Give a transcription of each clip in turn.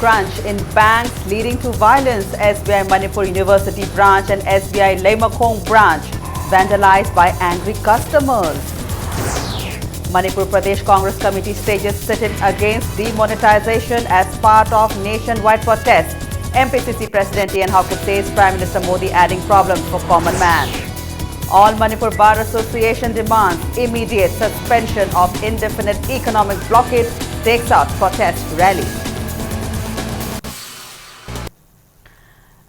crunch in banks leading to violence. SBI Manipur University branch and SBI Laimakong branch vandalized by angry customers. Manipur Pradesh Congress Committee stages sit-in against demonetization as part of nationwide protest. MPCC President Ian Hawkins says Prime Minister Modi adding problems for common man. All Manipur Bar Association demands immediate suspension of indefinite economic blockade, takes out protest rally.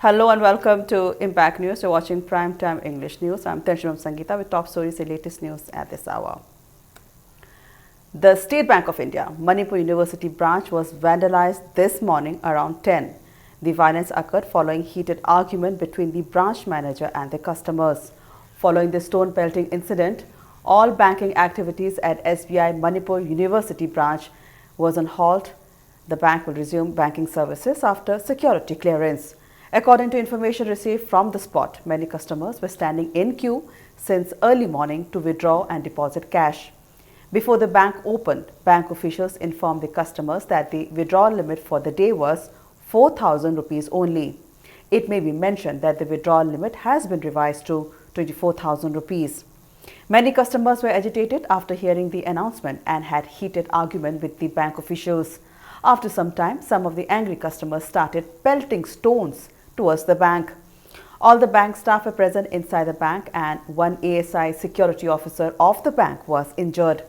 Hello and welcome to Impact News. You're watching Primetime English News. I'm Tensham Sangeeta with top stories and latest news at this hour. The State Bank of India, Manipur University branch was vandalized this morning around 10. The violence occurred following heated argument between the branch manager and the customers. Following the stone pelting incident, all banking activities at SBI Manipur University branch was on halt. The bank will resume banking services after security clearance. According to information received from the spot, many customers were standing in queue since early morning to withdraw and deposit cash. Before the bank opened, bank officials informed the customers that the withdrawal limit for the day was 4,000 rupees only. It may be mentioned that the withdrawal limit has been revised to 24,000 rupees. Many customers were agitated after hearing the announcement and had heated argument with the bank officials. After some time, some of the angry customers started pelting stones towards the bank. All the bank staff were present inside the bank and one ASI security officer of the bank was injured.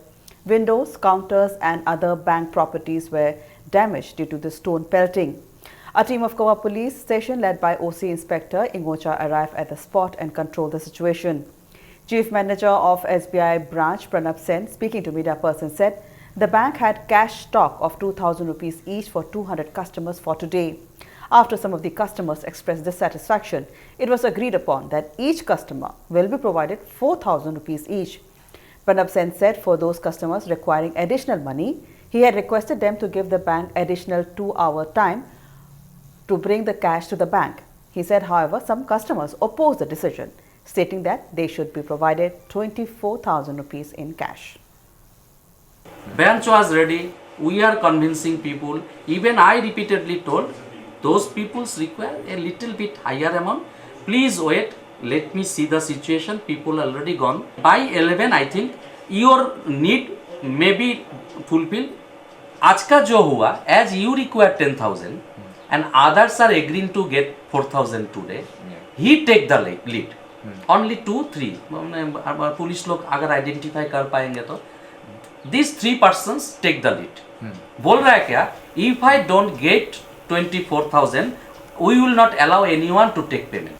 Windows, counters and other bank properties were damaged due to the stone pelting. A team of Goa Police Station led by OC Inspector Ingocha arrived at the spot and controlled the situation. Chief Manager of SBI branch Pranab Sen, speaking to media person, said the bank had cash stock of 2,000 rupees each for 200 customers for today. After some of the customers expressed dissatisfaction, it was agreed upon that each customer will be provided 4,000 rupees each. Pranab Sen said for those customers requiring additional money, he had requested them to give the bank additional 2-hour time to bring the cash to the bank. He said, however, some customers opposed the decision, stating that they should be provided 24,000 rupees in cash. Bench was ready. We are convincing people. Even I repeatedly told those people require a little bit higher amount. Please wait. Let me see the situation. People already gone. By 11, I think your need may be fulfilled. आज का जो हुआ, as you require 10,000 and others are agreeing to get 4,000 today, he take the lead. Only 2-3 police लोग अगर identify कर पाएंगे तो these 3 persons take the lead. बोल रहा है क्या? If I don't get 24,000, we will not allow anyone to take payment.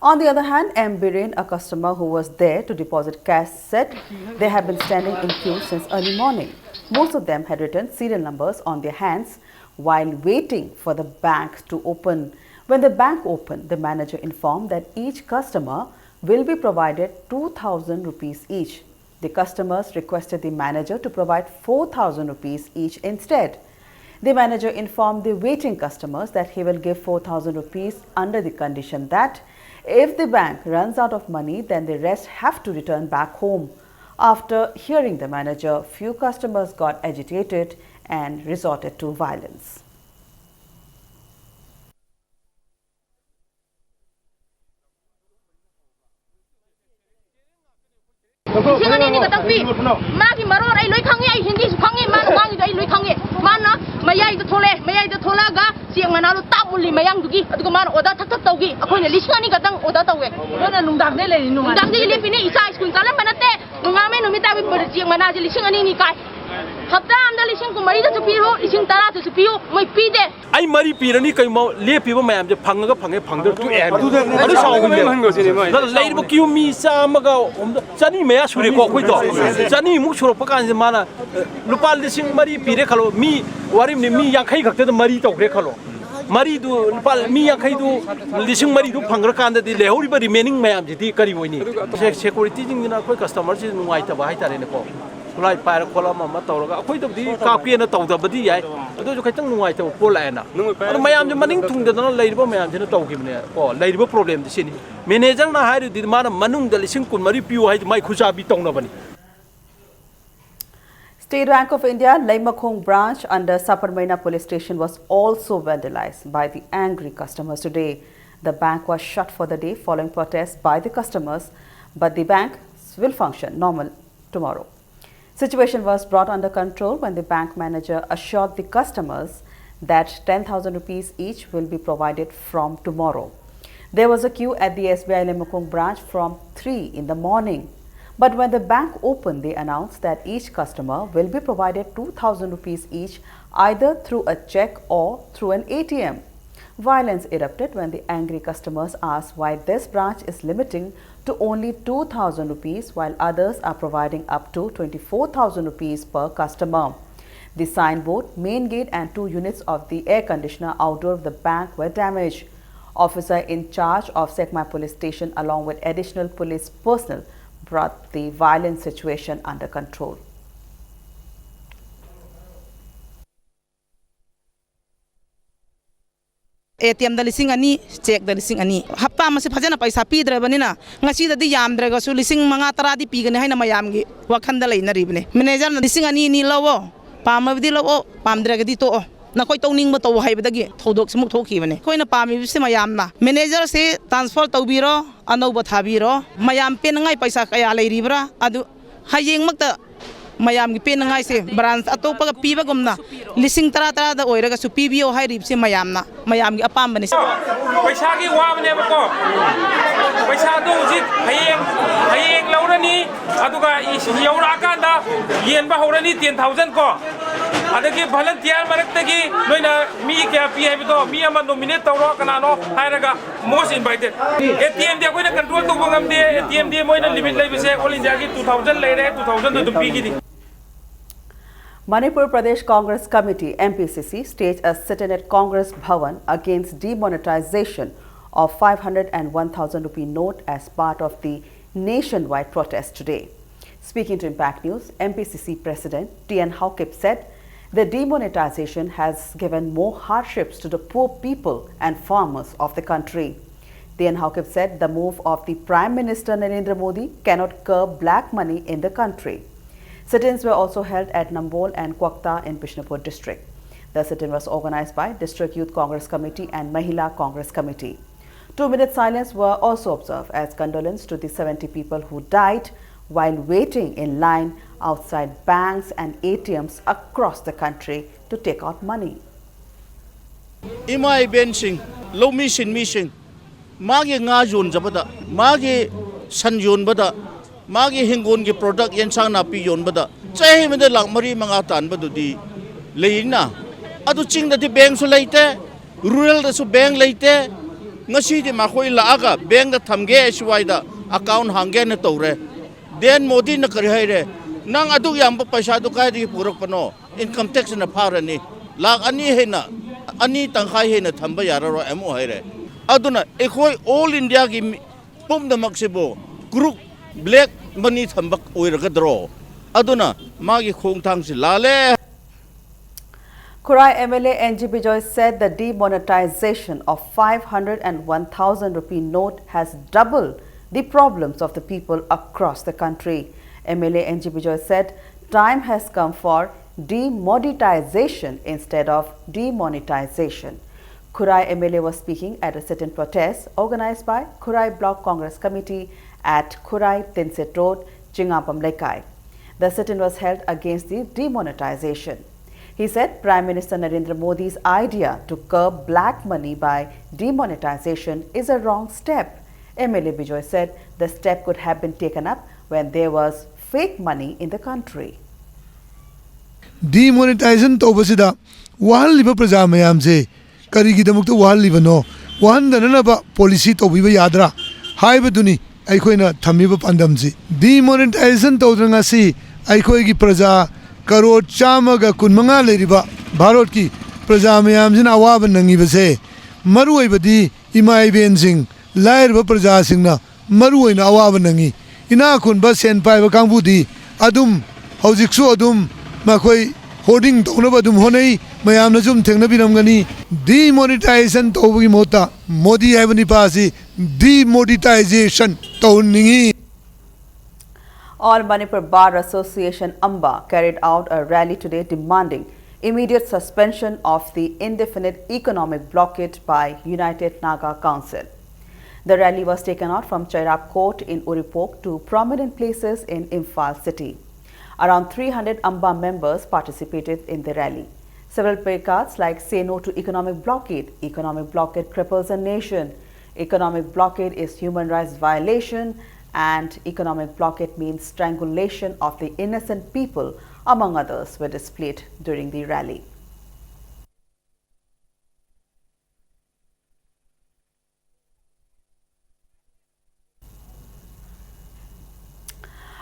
On the other hand, M. Biren, a customer who was there to deposit cash, said they had been standing in queue since early morning. Most of them had written serial numbers on their hands while waiting for the bank to open. When the bank opened, the manager informed that each customer will be provided 2,000 rupees each. The customers requested the manager to provide 4,000 rupees each instead. The manager informed the waiting customers that he will give 4,000 rupees under the condition that if the bank runs out of money, then the rest have to return back home. After hearing the manager, few customers got agitated and resorted to violence. I Mari Pirani Kaimo, Lepivo Mam, the Panga Panga Panga to add to the lady book you me Samago, Sunny Maya Suriko, Sunny Mushro Pakan Mana, Lupal Lissing Mari Pirecalo, me, Warim me Yankaka to the Marito Grecalo. Maridu, me Yakaidu, Lissing Maridu Pangrakan, the Leoriba remaining Mam, the Karibuni. Security in our customers in White in the call. Like Paracola Matoga, a point of the copy and a total body. I don't get no white of Polana. I am the money to the labor man to talk him there. Or labor problem the city. Manager hired the man of Manung, the Lissing Maripu, my Kusabi Tonobani. State Bank of India, Leimakhong branch under Saparmaina police station was also vandalized by the angry customers today. The bank was shut for the day following protests by the customers, but the bank will function normal tomorrow. Situation was brought under control when the bank manager assured the customers that 10,000 rupees each will be provided from tomorrow. There was a queue at the SBI Leimakhong branch from 3 in the morning. But when the bank opened, they announced that each customer will be provided 2,000 rupees each, either through a check or through an ATM. Violence erupted when the angry customers asked why this branch is limiting to only 2,000 rupees while others are providing up to 24,000 rupees per customer. The signboard, main gate and 2 units of the air conditioner outdoor of the bank were damaged. Officer in charge of Sekmai police station along with additional police personnel brought the violent situation under control. ATM da lising ani check da lising ani hapta ma se phajana paisa pi drabani na ngasi da di yam draga su lising manga tara di pi gane haina mayam gi wakhan da leina ribne manager na lising ani ni lawo pam ma di lawo pam draga di to na koi tawning ma to haibadagi thodok smuk thoki bane koina pami se mayam na manager se transfer tawbiro anoba thabiro mayam pe ngai paisa kaya leiribra adu hayeng makta mayam gi pe ngai se branch atopa ga piba gumna lising tara tara da oiraga su pibio hai rib se mayam na mayam gi apam bane paisa gi wa bane bako paisa do ji hayeng laurani aduga yaura kanda yen ba horani 10,000 ko adagi volunteer maraktagi noina mi kya pi habido mi ama nominate tawro kanano hairaga most invited ATM dia koina control to bangam de ATM dia moina limit lai bise all india gi 2000 lai re 2000 to pi gi Manipur Pradesh Congress Committee MPCC staged a sit-in at Congress Bhavan against demonetization of 500 and 1,000 rupee note as part of the nationwide protest today. Speaking to Impact News, MPCC President T.N. Haokip said the demonetization has given more hardships to the poor people and farmers of the country. T.N. Haokip said the move of the Prime Minister Narendra Modi cannot curb black money in the country. Sit-ins were also held at Nambol and Kwakta in Bishnupur district. The sit-in was organized by District Youth Congress Committee and Mahila Congress Committee. 2-minute silence were also observed as condolence to the 70 people who died while waiting in line outside banks and ATMs across the country to take out money. Imai benching, low mission, magi ngajun zabada, magi sanjun bada, magi hingun ki product yan sang na piyon bada. Chay mende lang mari mga tan badu di leina. Adu ching da di bank su leite, rural da su bank leite, ngasi di makoy laaga bank da thamge SY da account hangge na tawre. Den Modi na karihayre, nang adu yang pa paisa adu kaya di purok pano, income tax na para ni, lag ani hai na, ani tangkay hai na thamba yara ro emo hayre. Adu na, ekoy all India ki pum na maksibo, group black money thambak oiraga draw. Adu na, magi khong thang si lale. Kurai MLA NG Bijoy said the demonetization of 500 and 1,000 rupee note has doubled the problems of the people across the country. MLA NG Bijoy said time has come for demonetization instead of demonetization. Kurai MLA was speaking at a sit-in protest organized by Kurai Block Congress Committee at Kurai Tinset Road, Chingapam Lekai. The sit-in was held against the demonetization. He said Prime Minister Narendra Modi's idea to curb black money by demonetization is a wrong step. MLA Bijoy said the step could have been taken up when there was fake money in the country. Demonetization to basida wahal liba praja mayam se karigi damuk to wahal liba no wahan dana ba policy to biba yadra hai baduni aikoi na thami ba pandam ji demonetization to dranga si aikoi gi praja karod chama ga kunmanga leriba bharot ki praja mayam jin awab nangi ba se maru oi badi imai ben sing lair ba praja sing na maru oi na awab nangi ina kun ba sen pai ba kangbu di adum hojik su adum makoi hoarding to na badum honei mayam na jum thengna binam gani demonetization to gi mota Modi hai bani pasi demonetization to ningi. All Manipur Bar Association Amba carried out a rally today demanding immediate suspension of the indefinite economic blockade by United Naga Council. The rally was taken out from Chairap Court in Uripok to prominent places in Imphal city. Around 300 Amba members participated in the rally. Several placards like "Say no to economic blockade cripples a nation," "Economic blockade is human rights violation," and "Economic blockade means strangulation of the innocent people," among others, were displayed during the rally.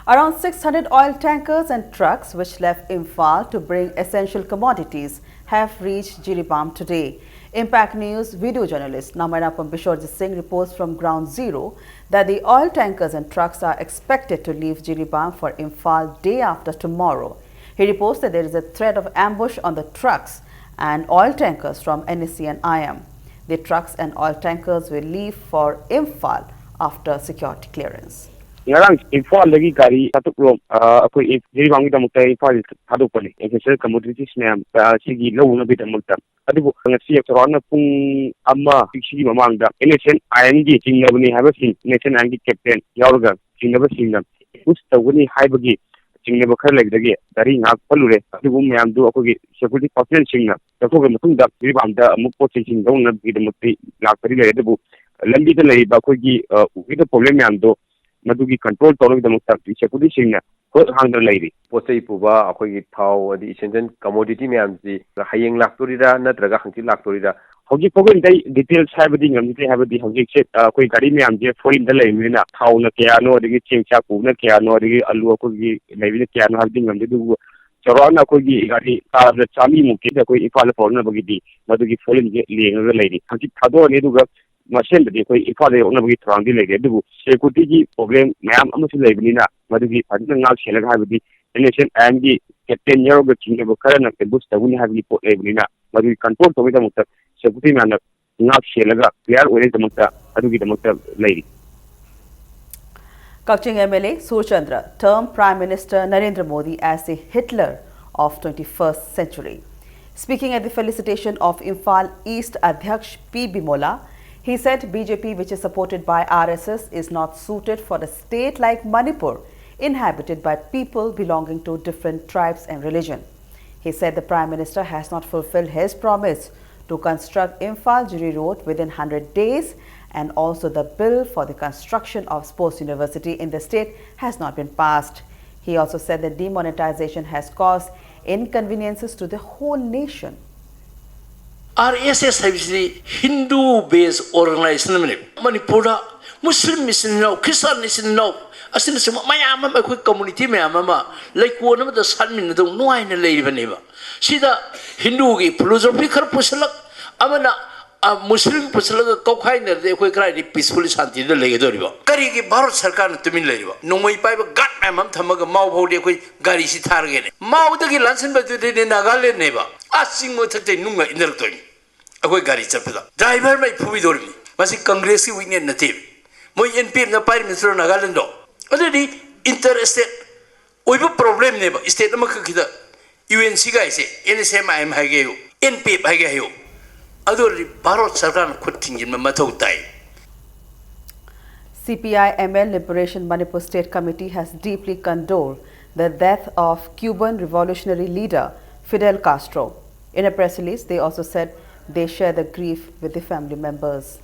Around 600 oil tankers and trucks which left Imphal to bring essential commodities have reached Jiribam today. Impact News video journalist Namainapam Bishorjit Singh reports from Ground Zero that the oil tankers and trucks are expected to leave Jiribam for Imphal day after tomorrow. He reports that there is a threat of ambush on the trucks and oil tankers from NSC and IAM. The trucks and oil tankers will leave for Imphal after security clearance. ngarang Imphal lagi gari satu rom aku jadi bangi damukta Imphal satu pali essential commodities ma'am sigi low na bit damukta adibu ngasi ektorona pung amma sigi mamangda nation ING jingnabuni habasi nation ING captain yaurga jingnabasingna ustawuni haibagi jingnaba khar legdage dari ngak palure adibu ma'am du aku security personnel singna takoga matungda ribamda amuk pochi jingdongna bidamukti lakari le adibu lambi da lei ba ko gi ugida problem ma'am do madugi control tawrog damukta security singna ko hangda leiri पोचई पुबा अखोगी थाव अदि इसेंजन commodity ma'am जी हयेंग लाक्तोरिदा नत्रगा हंति लाक्तोरिदा होगी पोगन दai details हाबदी ngamti habadi hogi che koi gari ma'am जे foreign da leimina थाव न क्यानो अदि चेंगचा पुना क्यानो अदि अलु अखोगी लेबिना क्यानो हाबदी ngamdi du चरवाना अखोगी गाड़ी कार चामी मुके दा कोई इफाल फोरना बगिदी मदुगी foreign जे लेंगा लेरी हंति थादो ने दुगा मसेन दि कोई इफाल ओना बगी थरांदी लेगे दुबु security की प्रॉब्लम मैम अमसु लेबिना मदुगी फदना ngak सेलगा हाबदी nation and the captain year of the king of a current of the boost that we have report Evelina, but we control to the Mutta, Secretary Man of not Shelaga, we are with the Mutta, Adugi the Mutta lady. Kaching MLA Surchandra termed Prime Minister Narendra Modi as the Hitler of 21st century. Speaking at the felicitation of Imphal East Adhyaksh P. Bimola, he said BJP, which is supported by RSS, is not suited for a state like Manipur, inhabited by people belonging to different tribes and religion. He said the Prime Minister has not fulfilled his promise to construct Imphal-Jiri Road within 100 days, and also the bill for the construction of Sports University in the state has not been passed. He also said that demonetization has caused inconveniences to the whole nation. RSS is Hindu-based organization. Manipur, Muslim mission now, Christian mission now. Asin sa mayama ko community mayama like one of the salmin do no ay na lebaneba sida Hindu gi philosophy khar pusalak amana Muslim pusalak ko khai na de ko krai ni peacefully shanti de lege doriba kari gi bharat sarkar na tumin leiba nomai pai ba gat mamam thamaga mau bhau de ko gari si thar ge ne mau de gi lansen ba de nagaland neba asing mo thate nunga inar toy akoi gari chapda driver mai phubi dormi masi congress ki wing na te moi NPM na prime minister nagaland do already interstate oiba problem neba state ma khida UNC ga ise NSMIM ha ge NPF ha ge yo adori bharat sarkar khutting ma mathau tai. CPI ML Liberation Manipur State Committee has deeply condoled the death of Cuban revolutionary leader Fidel Castro. In a press release, they also said they share the grief with the family members.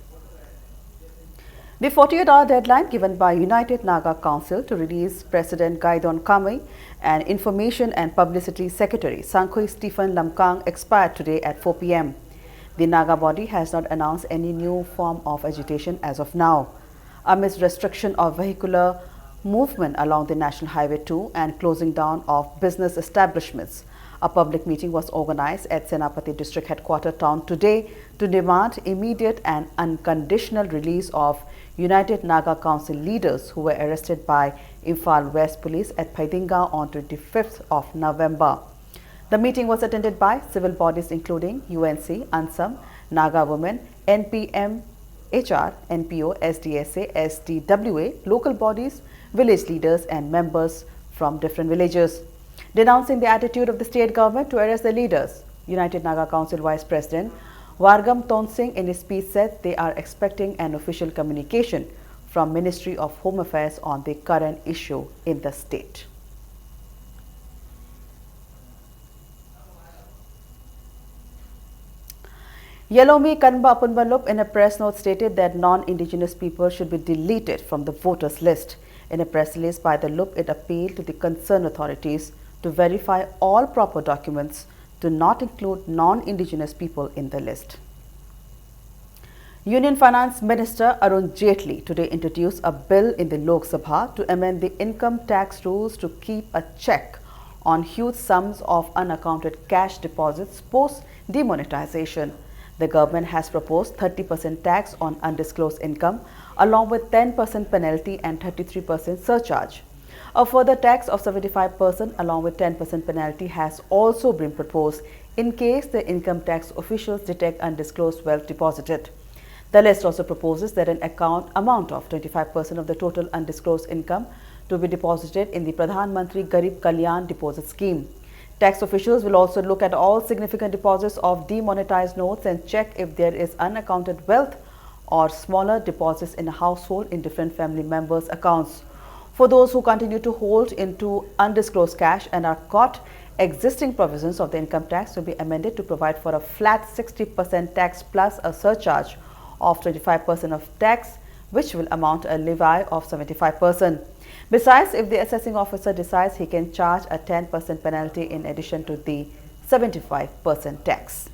The 48-hour deadline given by United Naga Council to release President Gaidon Kamai and Information and Publicity Secretary Sangkhui Stephen Lamkang expired today at 4 p.m. The Naga body has not announced any new form of agitation as of now. Amidst restriction of vehicular movement along the National Highway 2 and closing down of business establishments, a public meeting was organized at Senapati District Headquarters town today to demand immediate and unconditional release of United Naga Council leaders who were arrested by Imphal West Police at Phaidinga on 25th of November. The meeting was attended by civil bodies including UNC, ANSAM, Naga Women, NPM, HR, NPO, SDSA, SDWA, local bodies, village leaders and members from different villages. Denouncing the attitude of the state government to arrest the leaders, United Naga Council Vice President Wargam Tonsing in his speech said they are expecting an official communication from Ministry of Home Affairs on the current issue in the state. Yelomi Kanba Apunbalup in a press note stated that non-indigenous people should be deleted from the voters list. In a press release by the Loop, it appealed to the concerned authorities to verify all proper documents to not include non-indigenous people in the list. Union Finance Minister Arun Jaitley today introduced a bill in the Lok Sabha to amend the income tax rules to keep a check on huge sums of unaccounted cash deposits post demonetization. The government has proposed 30% tax on undisclosed income along with 10% penalty and 33% surcharge. A further tax of 75% along with 10% penalty has also been proposed in case the income tax officials detect undisclosed wealth deposited. The list also proposes that an amount of 25% of the total undisclosed income to be deposited in the Pradhan Mantri Garib Kalyan Deposit Scheme. Tax officials will also look at all significant deposits of demonetized notes and check if there is unaccounted wealth or smaller deposits in a household in different family members' accounts. For those who continue to hold into undisclosed cash and are caught, existing provisions of the income tax will be amended to provide for a flat 60% tax plus a surcharge of 25% of tax, which will amount to a levy of 75%. Besides, if the assessing officer decides, he can charge a 10% penalty in addition to the 75% tax.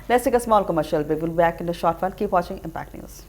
Let's take a small commercial break. We'll be back in a short while. Keep watching Impact News.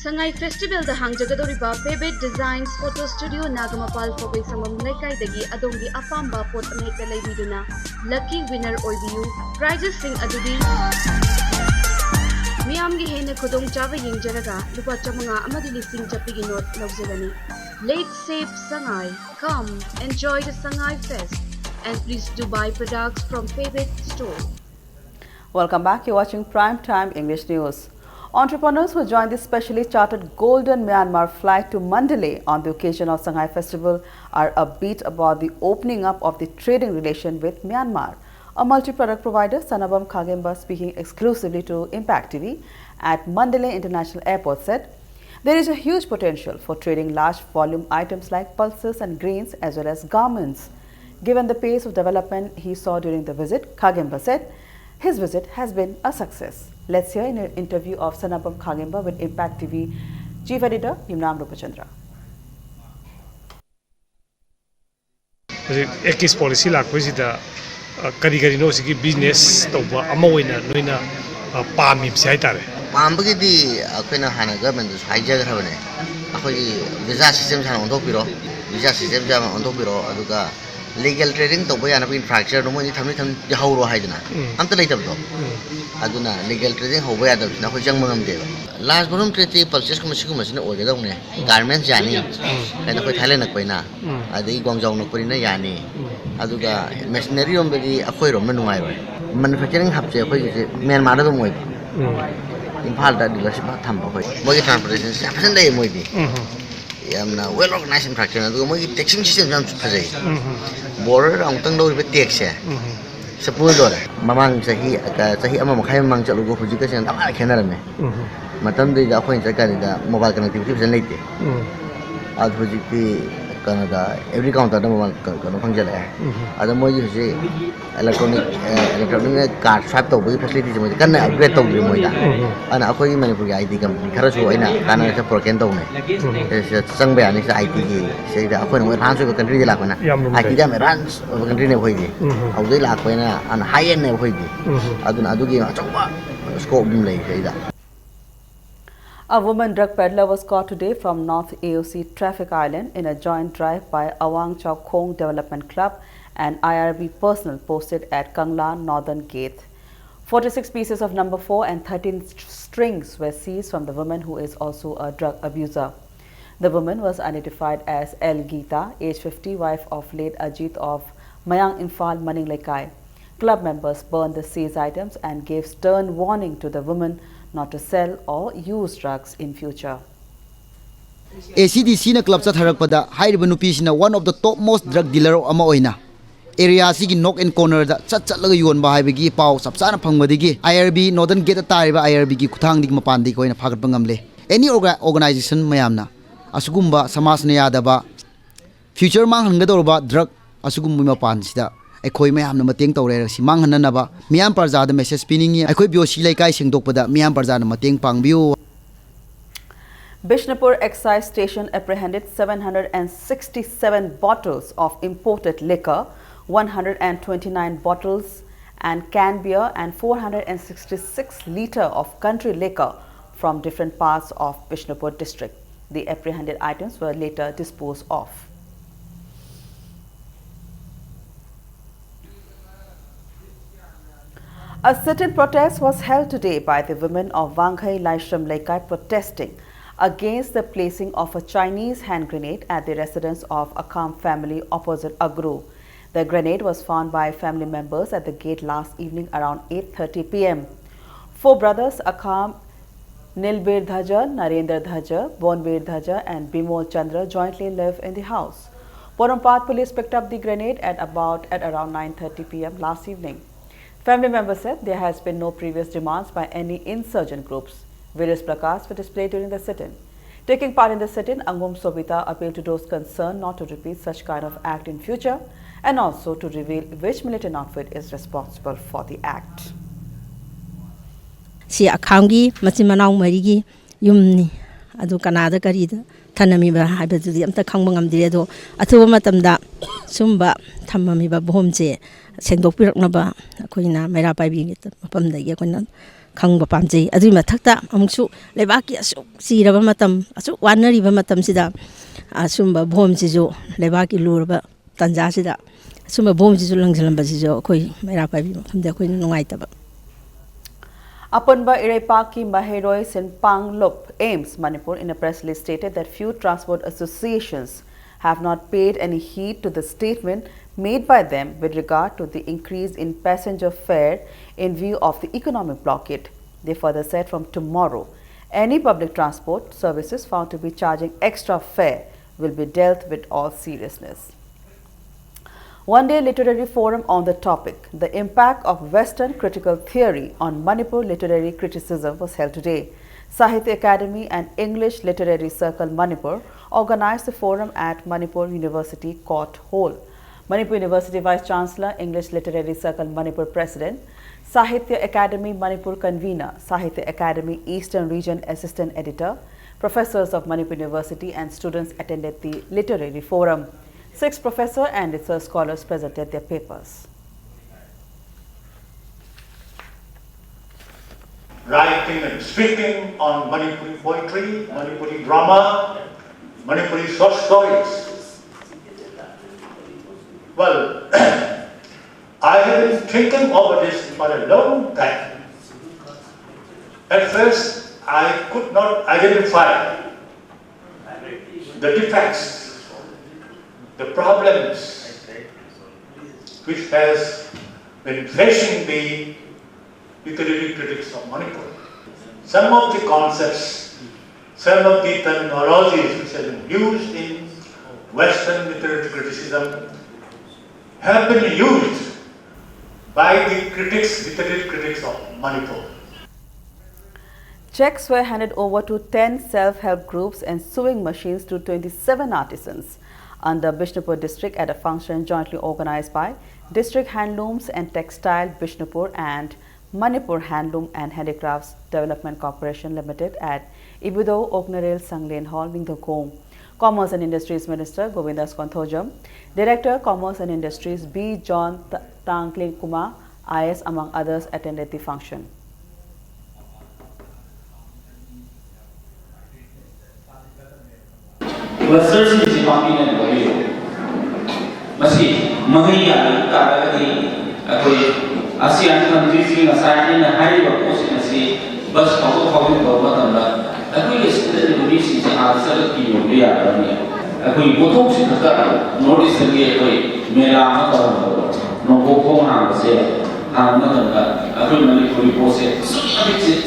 Sangai Festival the Hangjagadoriba Pebet Designs Photo Studio Nagamapal Fogai Samam Laikai Dagi Adongi Apamba Pot Amhekta Laibiduna Lucky Winner Oibiu Prizes Sing Adudi Miyamgi Hena Kodong Chava Yingjaraga Lupa Chamanga Amadi Listing Chapigi Note Lobzagani Late Safe Sangai. Come enjoy the Sangai Fest and please do buy products from Pebet Store. Welcome back. You're watching Prime Time English News. Entrepreneurs who joined the specially chartered Golden Myanmar flight to Mandalay on the occasion of Sangai Festival are upbeat about the opening up of the trading relation with Myanmar. A multi-product provider, Sanabam Khagemba, speaking exclusively to Impact TV at Mandalay International Airport, said there is a huge potential for trading large volume items like pulses and grains as well as garments. Given the pace of development he saw during the visit, Khagemba said his visit has been a success. Let's hear an interview of Sanabam Khagemba with Impact TV Chief Editor Yumnam Rupachandra. Ekis policy lakwisida kari no sigi business toba amoina noina pamim sai tare pambagi di akoina hana government du haija garabane akoi visa system jana ondopiro visa system jana ondopiro aduga legal trading toba yana infrastructure no moi thamni tham jahuro haidana amta leitab do aduna legal trading hoba yada na ko jang mangam de last volume trade purchase ko masiku masina oge dong ne garments jani kana ko thailand nak paina adai gongjong nak porina yani aduga machinery om begi akoi rom nuai roi manufacturing hapje akoi je Myanmar da moi Imphal da dealership tham ba koi moi transportation sapan dai moi bi yamna well organized infrastructure aduga moi taxing system jam phajai border ang tang do be tax se suppose dore mamang sahi ama makhai mamang chalu go huji ka sen ama khenar me matam de ja khoi chakari da mobile connectivity zen leite ad huji ki Canada, every counter number one function. Other more you see electronic card swipe to be facilities with can upgrade to be more. And a coin manipulate ID company, Karasu in a Canada for Kentone. Some bayan is IT, say that when we answer the country, the Lapana, I did them runs of a country away. How they lack when and high end away. I don't know, give a scope later. A woman drug peddler was caught today from North AOC Traffic Island in a joint drive by Awang Chau Khong Development Club and IRB personnel posted at Kangla Northern Gate. 46 pieces of number 4 and 13 strings were seized from the woman, who is also a drug abuser. The woman was identified as El Geeta, age 50, wife of late Ajit of Mayang Imphal Maning Lekai. Club members burned the seized items and gave stern warning to the woman not to sell or use drugs in future. ACDC na club sa tharakpada hairiba nupisina one of the topmost drug dealer ama oina. Area sigi knock and corner da chat-laga yon ba haibagi pau sapsana phangmadigi IRB Northern Gate atariba IRB gi kuthang dig mapandi ko ina phagat bangamle. Any organization mayamna asugumba samas na yadaba future mang hangadorba drug asugumba mapan sida akhoi mayam na mateng tawre si mang hananaba miyam parja da message piningi akhoi biosi laikai singdokpada miyam parja na mateng pangbiu. Bishnapur Excise Station apprehended 767 bottles of imported liquor, 129 bottles and canned beer and 466 litre of country liquor from different parts of Bishnapur district. The apprehended items were later disposed of. A sit-in protest was held today by the women of Wanghai Laishram Laikai protesting against the placing of a Chinese hand grenade at the residence of Akam family opposite Agro. The grenade was found by family members at the gate last evening around 8:30 p.m. Four brothers Akam, Nilbir Dhaja, Narendra Dhaja, Bonbir Dhaja and Bimol Chandra jointly live in the house. Porompat police picked up the grenade at around 9:30 p.m. last evening. Family members said there has been no previous demands by any insurgent groups. Various placards were displayed during the sit-in. Taking part in the sit-in, Angum Sobita appealed to those concerned not to repeat such kind of act in future and also to reveal which militant outfit is responsible for the act. Si Akangi, Matimana Marigi, Yumni, Adu Canada Garida, Tanamiba, Hibadu, Kangam Diredo, Atuamatamda, Sumba, Tamamiba Bomje, Sendopir Naba, Aquina, Merapai being it, upon the Yakunan. Kangba Pamji, Adima Takta, Amsu, Levaki, see Rabamatam, Asu, one Rivamatam Sida, Asumba Bomzizo, Levaki Lurba, Tanzasida, Sumba Bomzizo Langzambazizo, Koi, Merapai, from the Queen Noaitaba. Apunba Irepaki Maheroi Sinpang Lup, Ames, Manipur, in a press release stated that few transport associations have not paid any heed to the statement made by them with regard to the increase in passenger fare in view of the economic blockade. They further said from tomorrow, any public transport services found to be charging extra fare will be dealt with all seriousness. One-day literary forum on the topic, the impact of Western critical theory on Manipur literary criticism, was held today. Sahitya Academy and English Literary Circle Manipur organized the forum at Manipur University Court Hall. Manipur University Vice Chancellor, English Literary Circle Manipur President, Sahitya Academy Manipur Convener, Sahitya Academy Eastern Region Assistant Editor, professors of Manipur University and students attended the literary forum. 6 professors and research scholars presented their papers. Writing and speaking on Manipuri poetry, Manipuri drama, Manipuri short stories. Well, I have been thinking over this for a long time. At first, I could not identify the defects, the problems which has been facing the literary critics of Manipur. Some of the concepts, some of the terminologies which have been used in Western literary criticism have been used by the critics, literary critics of Manipur. Checks were handed over to 10 self-help groups and sewing machines to 27 artisans. under Bishnupur district at a function jointly organized by District Handlooms and Textile Bishnupur and Manipur Handloom and Handicrafts Development Corporation Limited at Ibido Oknarel Sanglen Hall, Mingdokong. Commerce and Industries Minister Govindas Konthojam, Director Commerce and Industries B. John Tangling Kumar, IS among others attended the function. Clusters is prominent value. Masi Mahia Taragadi ASEAN countries in a side in a high proportion as a bus of public government. A quick is a answer to you. We are a quick bottom in the notice the gateway, Mela, no Boko Hamse, a quick manipulative process.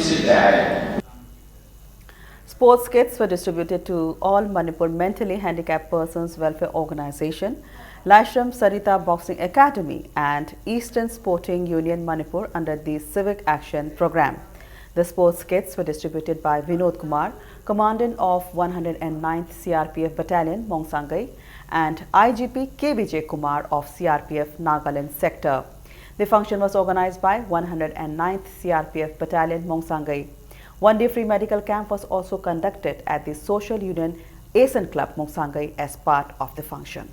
Sit there. Sports kits were distributed to all Manipur Mentally Handicapped Persons Welfare Organization, Lashram Sarita Boxing Academy and Eastern Sporting Union Manipur under the Civic Action Program. The sports kits were distributed by Vinod Kumar, Commandant of 109th CRPF Battalion, Mongsangai, and IGP KVJ Kumar of CRPF Nagaland Sector. The function was organized by 109th CRPF Battalion, Mongsangai. One-day free medical camp was also conducted at the Social Union Asian Club, Mongsangai as part of the function.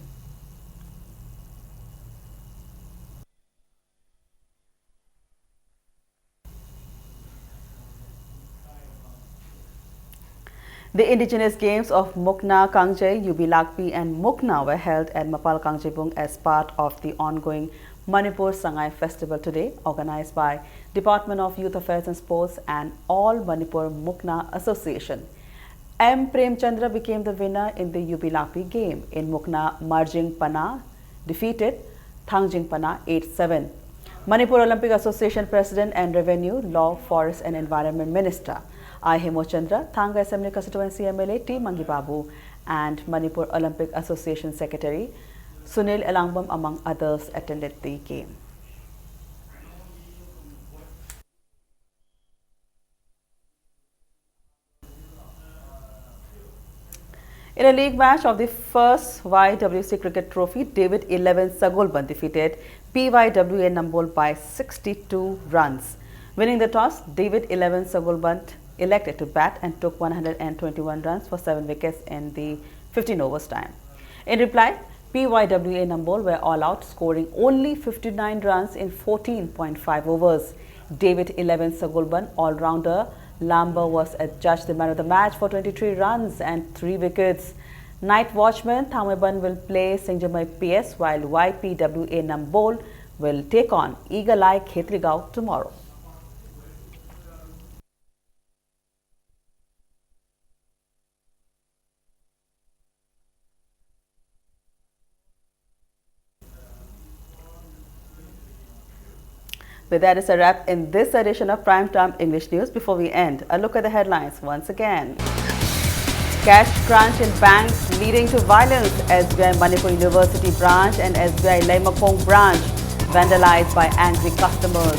The indigenous games of Mukna, Kangjai, Yubilakpi and Mukna were held at Mapal Kangjibung as part of the ongoing Manipur Sangai Festival today, organized by Department of Youth Affairs and Sports and All Manipur Mukna Association. M. Premchandra became the winner in the Yubilakpi game. In Mukna, Marjing Pana defeated Thangjing Pana 8-7. Manipur Olympic Association President and Revenue, Law, Forest and Environment Minister I. Hemochandra, Thanga Assembly Constituency MLA T. Mangibabu and Manipur Olympic Association Secretary Sunil Elangbam among others attended the game. In a league match of the first YWC Cricket Trophy, David 11 Sagolban defeated PYWA Nambol by 62 runs. Winning the toss, David 11 Sagolban elected to bat and took 121 runs for 7 wickets in the 15 overs time. In reply, PYWA Nambol were all out, scoring only 59 runs in 14.5 overs. David 11 Sagolban, all-rounder Lamba was adjudged the man of the match for 23 runs and 3 wickets. Night watchman Thameban will play Singjamai PS while YPWA Nambol will take on Eagle-Eye Khetrigao tomorrow. With that is a wrap in this edition of Primetime English News. Before we end, a look at the headlines once again. Cash crunch in banks leading to violence. SBI Manipur University branch and SBI Laimakong branch vandalized by angry customers.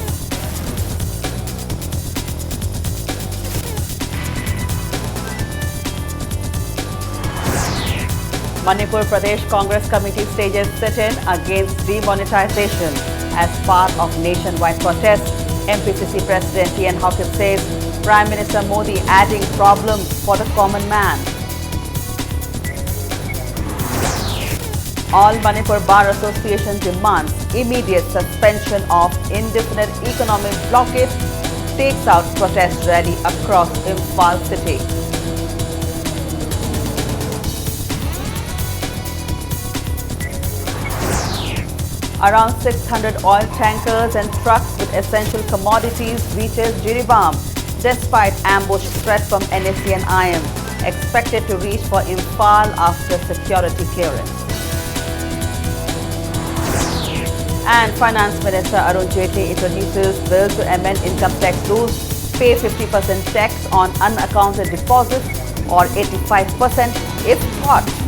Manipur Pradesh Congress Committee stages sit-in against demonetization. As part of nationwide protest, MPCC President T.N. Hawkins says Prime Minister Modi adding problems for the common man. All Manipur Bar Association demands immediate suspension of indefinite economic blockade, takes out protest rally across Imphal city. Around 600 oil tankers and trucks with essential commodities reaches Jiribam despite ambush threat from NSC and IM, expected to reach for Imphal after security clearance. And Finance Minister Arun Jaitley introduces bill to amend income tax rules, pay 50% tax on unaccounted deposits or 85% if caught.